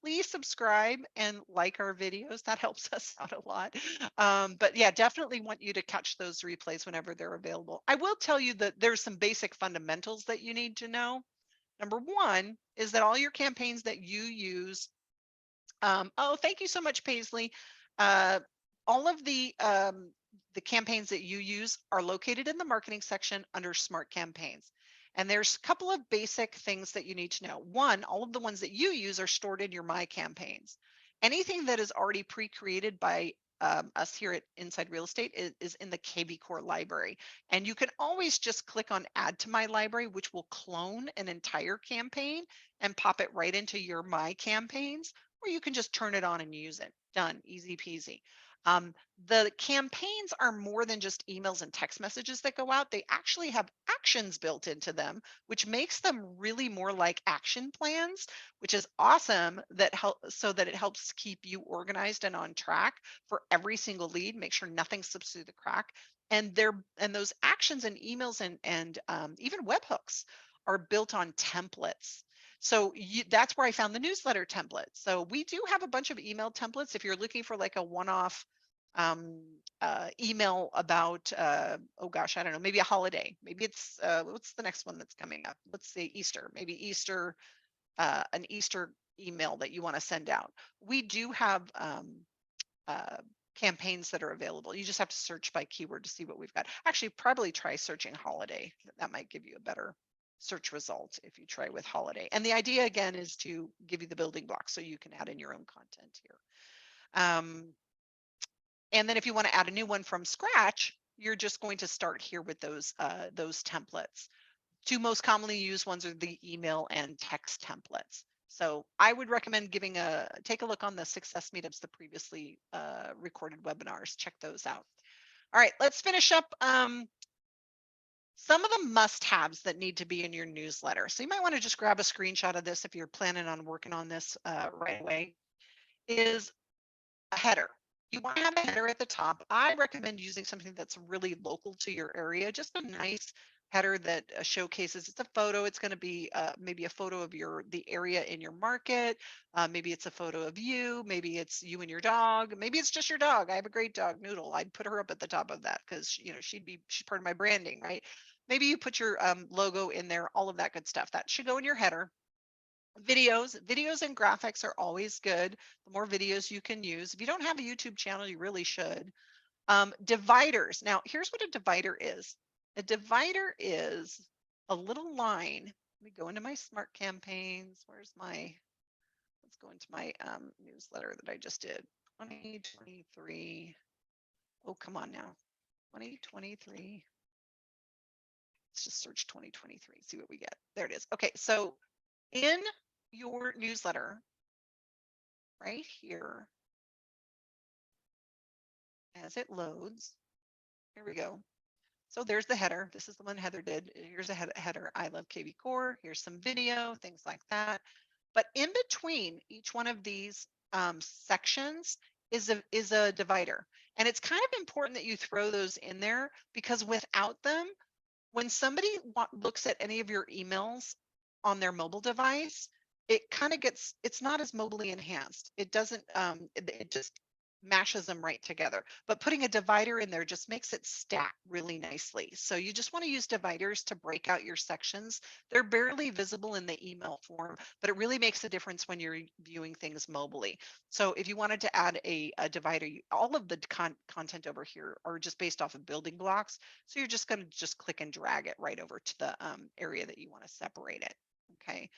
Please subscribe and like our videos. That helps us out a lot. But yeah, definitely want you to catch those replays whenever they're available. I will tell you that there's some basic fundamentals that you need to know. Number one is that all your campaigns that you use, oh, thank you so much, Paisley. All of the campaigns that you use are located in the marketing section under smart campaigns. And there's a couple of basic things that you need to know. One, all of the ones that you use are stored in your My Campaigns. Anything that is already pre-created by us here at Inside Real Estate is in the kvCORE library. And you can always just click on Add to My Library, which will clone an entire campaign and pop it right into your My Campaigns, or you can just turn it on and use it. Done, easy peasy. The campaigns are more than just emails and text messages that go out. They actually have actions built into them, which makes them really more like action plans, which is awesome so that it helps keep you organized and on track for every single lead, make sure nothing slips through the crack. And those actions and emails and even webhooks are built on templates. So that's where I found the newsletter template. So we do have a bunch of email templates. If you're looking for like a one-off email about, oh gosh, I don't know, maybe a holiday. Maybe it's, what's the next one that's coming up? Let's say Easter, maybe Easter, an Easter email that you want to send out. We do have uh, campaigns that are available. You just have to search by keyword to see what we've got. Actually, probably try searching holiday. That might give you a better search result if you try with holiday. And the idea again is to give you the building blocks so you can add in your own content here. And then if you want to add a new one from scratch, you're just going to start here with those templates. Two most commonly used ones are the email and text templates. So I would recommend take a look on the success meetups, the previously recorded webinars. Check those out. All right, let's finish up some of the must-haves that need to be in your newsletter. So you might want to just grab a screenshot of this if you're planning on working on this right away. Is a header. You want to have a header at the top. I recommend using something that's really local to your area, just a nice header that showcases it's a photo. It's going to be maybe a photo of the area in your market. Maybe it's a photo of you. Maybe it's you and your dog. Maybe it's just your dog. I have a great dog, Noodle. I'd put her up at the top of that because she's part of my branding, right? Maybe you put your logo in there, all of that good stuff. That should go in your header. Videos and graphics are always good. The more videos you can use. If you don't have a YouTube channel, you really should. Dividers. Now, here's what a divider is. A divider is a little line. Let me go into my smart campaigns. Let's go into my newsletter that I just did. 2023. Oh, come on now. 2023. Let's just search 2023, see what we get. There it is. Okay, so in your newsletter, right here, as it loads, here we go. So there's the header. This is the one Heather did. Here's a header. I love kvCORE. Here's some video, things like that. But in between each one of these sections is a divider. And it's kind of important that you throw those in there because without them, when somebody looks at any of your emails on their mobile device, it kind of gets, it's not as mobilely enhanced. It doesn't, it just mashes them right together. But putting a divider in there just makes it stack really nicely. So you just want to use dividers to break out your sections. They're barely visible in the email form, but it really makes a difference when you're viewing things mobilely. So if you wanted to add a divider, all of the content over here are just based off of building blocks. So you're just going to just click and drag it right over to the area that you want to separate it. Okay.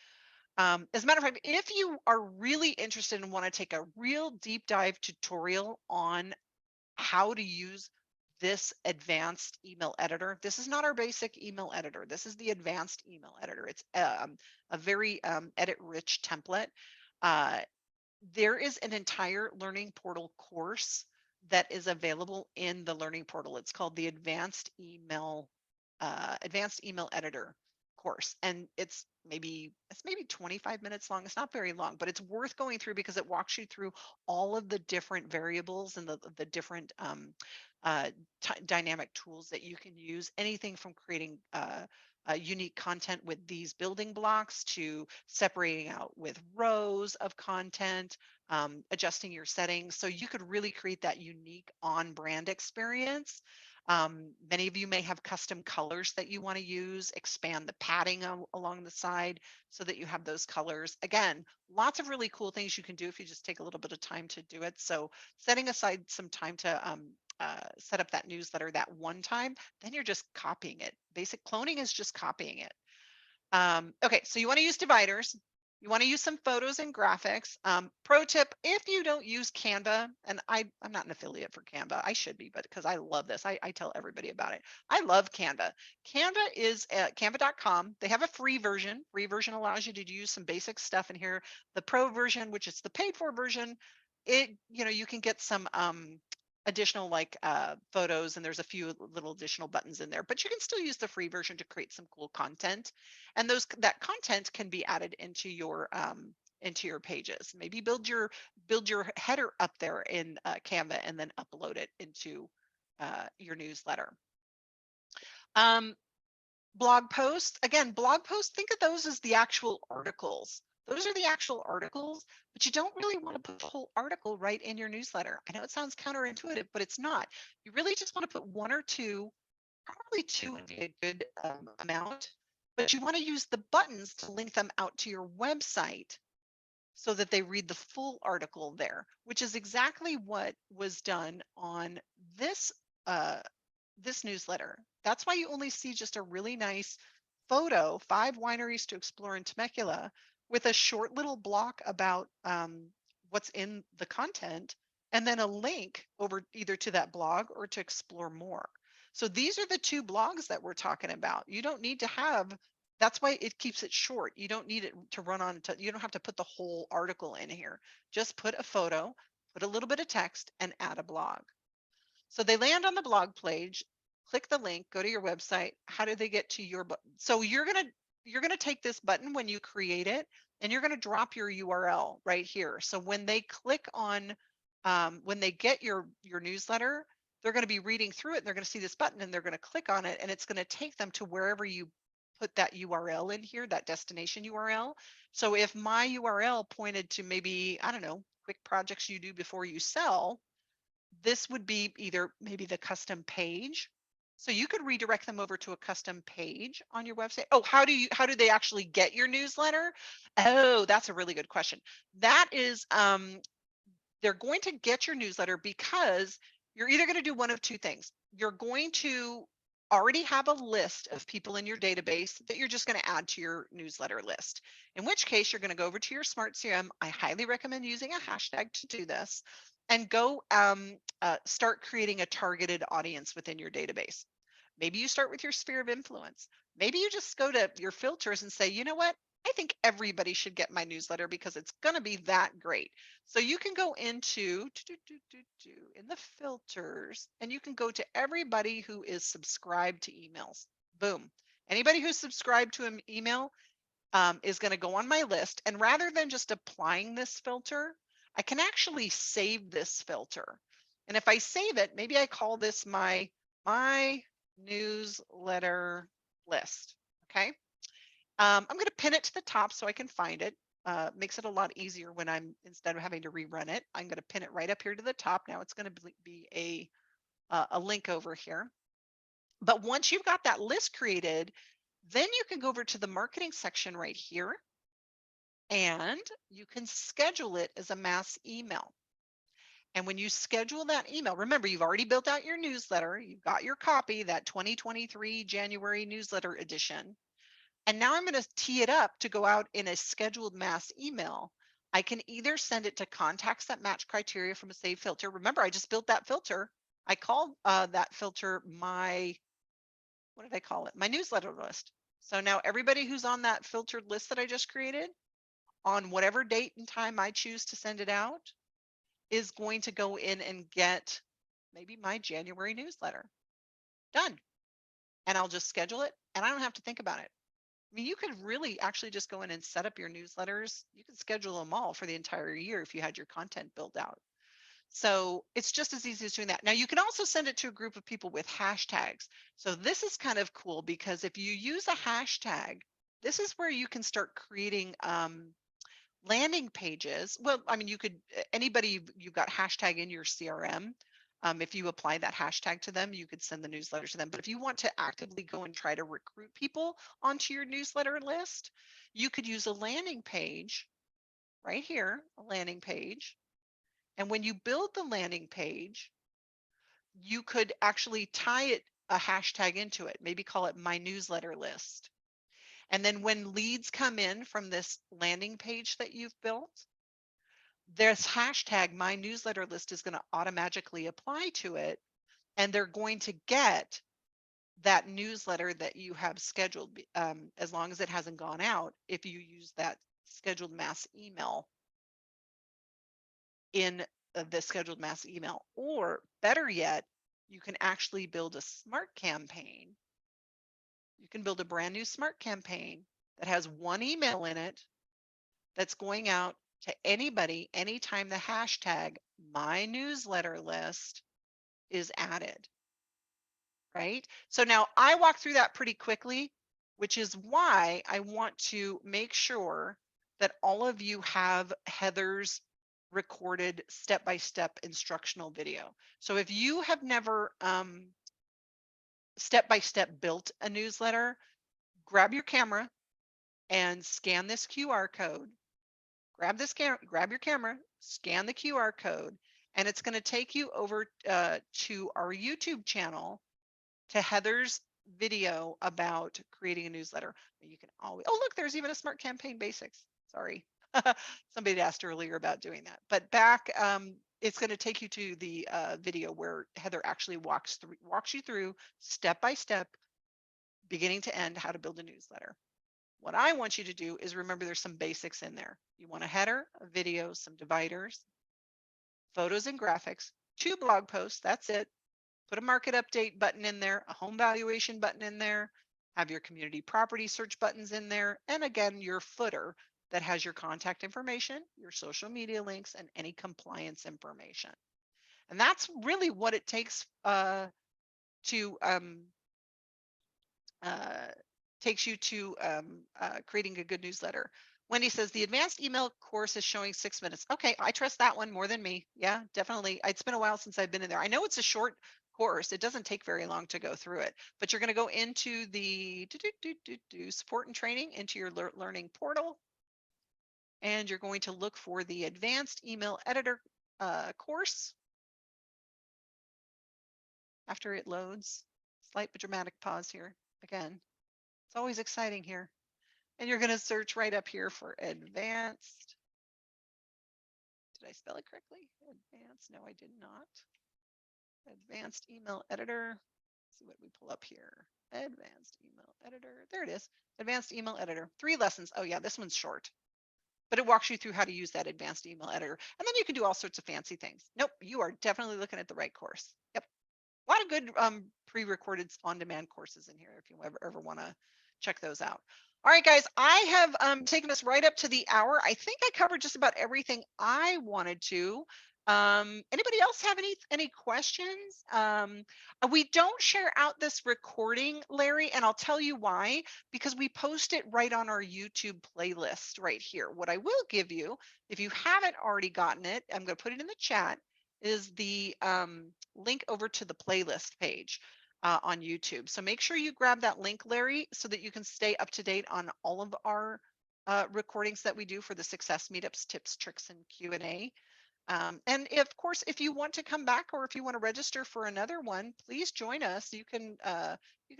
As a matter of fact, if you are really interested and want to take a real deep dive tutorial on how to use this advanced email editor, this is not our basic email editor. This is the advanced email editor. It's a very edit rich template. There is an entire learning portal course that is available in the learning portal. It's called the advanced email editor course, and it's maybe 25 minutes long. It's not very long, but it's worth going through because it walks you through all of the different variables and the different dynamic tools that you can use. Anything from creating unique content with these building blocks to separating out with rows of content, adjusting your settings. So you could really create that unique on brand experience. Many of you may have custom colors that you want to use, expand the padding along the side so that you have those colors. Again, lots of really cool things you can do if you just take a little bit of time to do it. So setting aside some time to set up that newsletter that one time, then you're just copying it. Basic cloning is just copying it. Okay, so you want to use dividers. You want to use some photos and graphics. Pro tip, if you don't use Canva, and I'm not an affiliate for Canva, I should be, but because I love this, I tell everybody about it. I love Canva. Canva is at canva.com. They have a free version. Free version allows you to use some basic stuff in here. The pro version, which is the paid for version, you can get some additional like photos, and there's a few little additional buttons in there, but you can still use the free version to create some cool content, and that content can be added into your pages. Maybe build your header up there in Canva and then upload it into your newsletter. Blog posts, again, blog posts, think of those as the actual articles. Those are the actual articles, but you don't really want to put the whole article right in your newsletter. I know it sounds counterintuitive, but it's not. You really just want to put one or two, probably two would be a good amount, but you want to use the buttons to link them out to your website so that they read the full article there, which is exactly what was done on this this newsletter. That's why you only see just a really nice photo, 5 wineries to explore in Temecula, with a short little block about what's in the content, and then a link over either to that blog or to explore more. So these are the two blogs that we're talking about. You don't need to have, that's why it keeps it short. You don't need it to run on to, you don't have to put the whole article in here. Just put a photo, put a little bit of text, and add a blog. So they land on the blog page, click the link, go to your website. How do they get to your So you're gonna take this button when you create it, and you're gonna drop your URL right here. So when they click on, when they get your newsletter, they're gonna be reading through it, and they're gonna see this button, and they're gonna click on it, and it's gonna take them to wherever you put that URL in here, that destination URL. So if my URL pointed to maybe, I don't know, quick projects you do before you sell, this would be either maybe the custom page. So you could redirect them over to a custom page on your website. Oh, how do they actually get your newsletter? Oh, that's a really good question. That is, they're going to get your newsletter because you're either going to do one of two things. You're going to already have a list of people in your database that you're just going to add to your newsletter list, in which case you're going to go over to your smart CRM. I highly recommend using a hashtag to do this, and go start creating a targeted audience within your database. Maybe you start with your sphere of influence. Maybe you just go to your filters and say, you know what? I think everybody should get my newsletter because it's going to be that great. So you can go into in the filters and you can go to everybody who is subscribed to emails. Boom. Anybody who's subscribed to an email is going to go on my list. And rather than just applying this filter, I can actually save this filter. And if I save it, maybe I call this my newsletter list. Okay. I'm going to pin it to the top so I can find it. Makes it a lot easier when instead of having to rerun it, I'm going to pin it right up here to the top. Now it's going to be a link over here. But once you've got that list created, then you can go over to the marketing section right here and you can schedule it as a mass email. And when you schedule that email, remember, you've already built out your newsletter. You've got your copy, that 2023 January newsletter edition. And now I'm going to tee it up to go out in a scheduled mass email. I can either send it to contacts that match criteria from a saved filter. Remember, I just built that filter. I called that filter what did I call it? My newsletter list. So now everybody who's on that filtered list that I just created, on whatever date and time I choose to send it out, is going to go in and get maybe my January newsletter. Done. And I'll just schedule it and I don't have to think about it. I mean, you could really actually just go in and set up your newsletters. You could schedule them all for the entire year if you had your content built out. So it's just as easy as doing that. Now you can also send it to a group of people with hashtags. So this is kind of cool because if you use a hashtag, this is where you can start creating landing pages. Well, I mean, you could, anybody you've got hashtag in your CRM, if you apply that hashtag to them, you could send the newsletter to them. But if you want to actively go and try to recruit people onto your newsletter list, you could use a landing page right here, a landing page. And when you build the landing page, you could actually tie it a hashtag into it, maybe call it my newsletter list. And then when leads come in from this landing page that you've built, this hashtag my newsletter list is going to automatically apply to it, and they're going to get that newsletter that you have scheduled, as long as it hasn't gone out. If you use that scheduled mass email in the scheduled mass email, or better yet, you can actually build a smart campaign. You can build a brand new smart campaign that has one email in it that's going out to anybody anytime the hashtag my newsletter list is added, right? So now I walk through that pretty quickly, which is why I want to make sure that all of you have Heather's recorded step-by-step instructional video. So if you have never step-by-step built a newsletter, grab your camera and scan this QR code. Grab your camera, scan the QR code, and it's going to take you over to our YouTube channel, to Heather's video about creating a newsletter. You can always, oh look, there's even a smart campaign basics. Sorry, somebody asked earlier about doing that. But back, it's going to take you to the video where Heather actually walks you through step by step, beginning to end, how to build a newsletter. What I want you to do is remember there's some basics in there. You want a header, a video, some dividers, photos and graphics, 2 blog posts, that's it. Put a market update button in there, a home valuation button in there, have your community property search buttons in there, and again, your footer that has your contact information, your social media links, and any compliance information. And that's really what it takes to takes you to creating a good newsletter. Wendy says the advanced email course is showing 6 minutes. Okay, I trust that one more than me. Yeah, definitely. It's been a while since I've been in there. I know it's a short course. It doesn't take very long to go through it, but you're going to go into the support and training into your learning portal, and you're going to look for the advanced email editor course. After it loads, slight but dramatic pause here again. It's always exciting here. And you're going to search right up here for advanced. Did I spell it correctly? Advanced. No, I did not. Advanced email editor. see what we pull up here. Advanced email editor. There it is. Advanced email editor. 3 lessons. Oh yeah, this one's short, but it walks you through how to use that advanced email editor. And then you can do all sorts of fancy things. Nope, you are definitely looking at the right course. Yep. A lot of good pre-recorded on-demand courses in here if you ever want to check those out. All right, guys, I have taken us right up to the hour. I think I covered just about everything I wanted to. Anybody else have any questions? We don't share out this recording, Larry, and I'll tell you why, because we post it right on our YouTube playlist right here. What I will give you, if you haven't already gotten it, I'm going to put it in the chat, is the link over to the playlist page on YouTube. So make sure you grab that link, Larry, so that you can stay up to date on all of our recordings that we do for the Success Meetups, Tips, Tricks, and Q&A. And of course, if you want to come back or if you want to register for another one, please join us. You can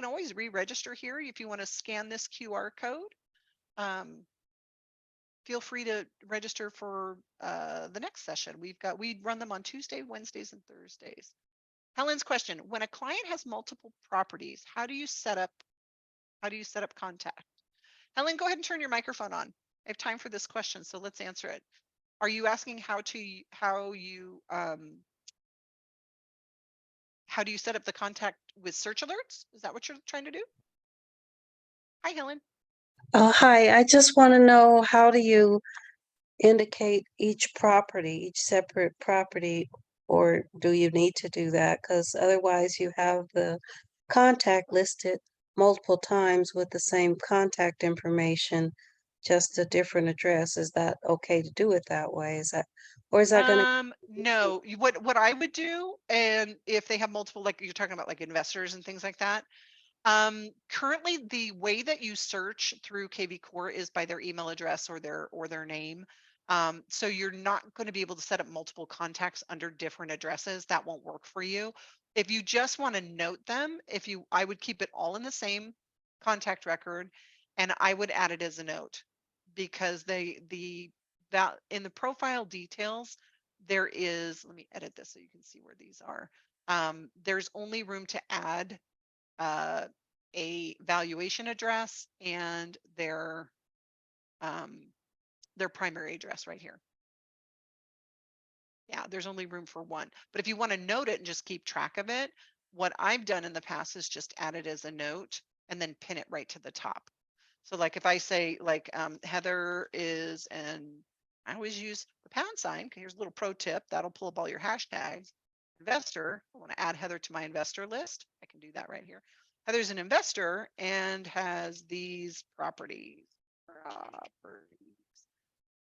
always re-register here if you want to scan this QR code. Feel free to register for the next session. We run them on Tuesday, Wednesdays, and Thursdays. Helen's question: when a client has multiple properties, how do you set up contact? Helen, go ahead and turn your microphone on. I have time for this question, so let's answer it. Are you asking how do you set up the contact with search alerts? Is that what you're trying to do? Hi, Helen. Hi, I just want to know, how do you indicate each separate property, or do you need to do that? Because otherwise you have the contact listed multiple times with the same contact information, just a different address. Is that okay to do it that way? Is that going to? No, what I would do, and if they have multiple, like you're talking about like investors and things like that, currently the way that you search through kvCORE is by their email address or their name. So you're not going to be able to set up multiple contacts under different addresses. That won't work for you. If you just want to note them, I would keep it all in the same contact record, and I would add it as a note, because that in the profile details, there is, let me edit this so you can see where these are. There's only room to add a valuation address and their primary address right here. Yeah, there's only room for one. But if you want to note it and just keep track of it, what I've done in the past is just add it as a note and then pin it right to the top. So like if I say like Heather is, and I always use the pound sign. Here's a little pro tip. That'll pull up all your hashtags. Investor, I want to add Heather to my investor list. I can do that right here. Heather's an investor and has these properties.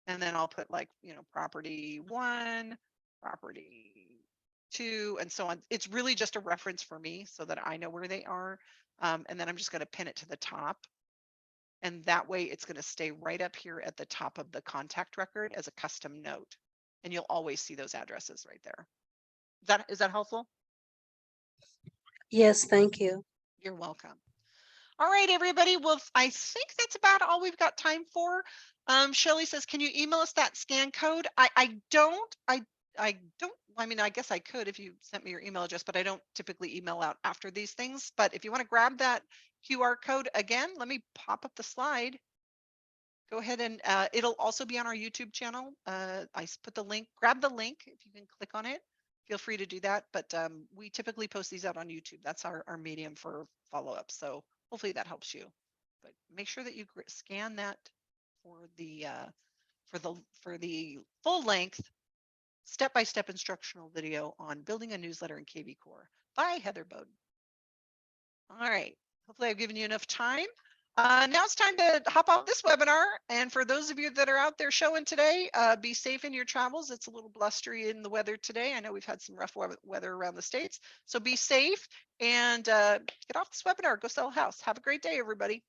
And then I'll put like, property 1, property 2, and so on. It's really just a reference for me so that I know where they are. And then I'm just going to pin it to the top. And that way it's going to stay right up here at the top of the contact record as a custom note. And you'll always see those addresses right there. Is that helpful? Yes, thank you. You're welcome. All right, everybody. Well, I think that's about all we've got time for. Shelly says, can you email us that scan code? I mean, I guess I could if you sent me your email address, but I don't typically email out after these things. But if you want to grab that QR code again, let me pop up the slide. Go ahead and it'll also be on our YouTube channel. I put the link, grab the link if you can click on it. Feel free to do that. But we typically post these out on YouTube. That's our medium for follow-up. So hopefully that helps you. But make sure that you scan that for the full length step-by-step instructional video on building a newsletter in kvCORE by Heather Bowden. All right. Hopefully I've given you enough time. Now it's time to hop off this webinar. And for those of you that are out there showing today, be safe in your travels. It's a little blustery in the weather today. I know we've had some rough weather around the States. So be safe and get off this webinar. Go sell a house. Have a great day, everybody.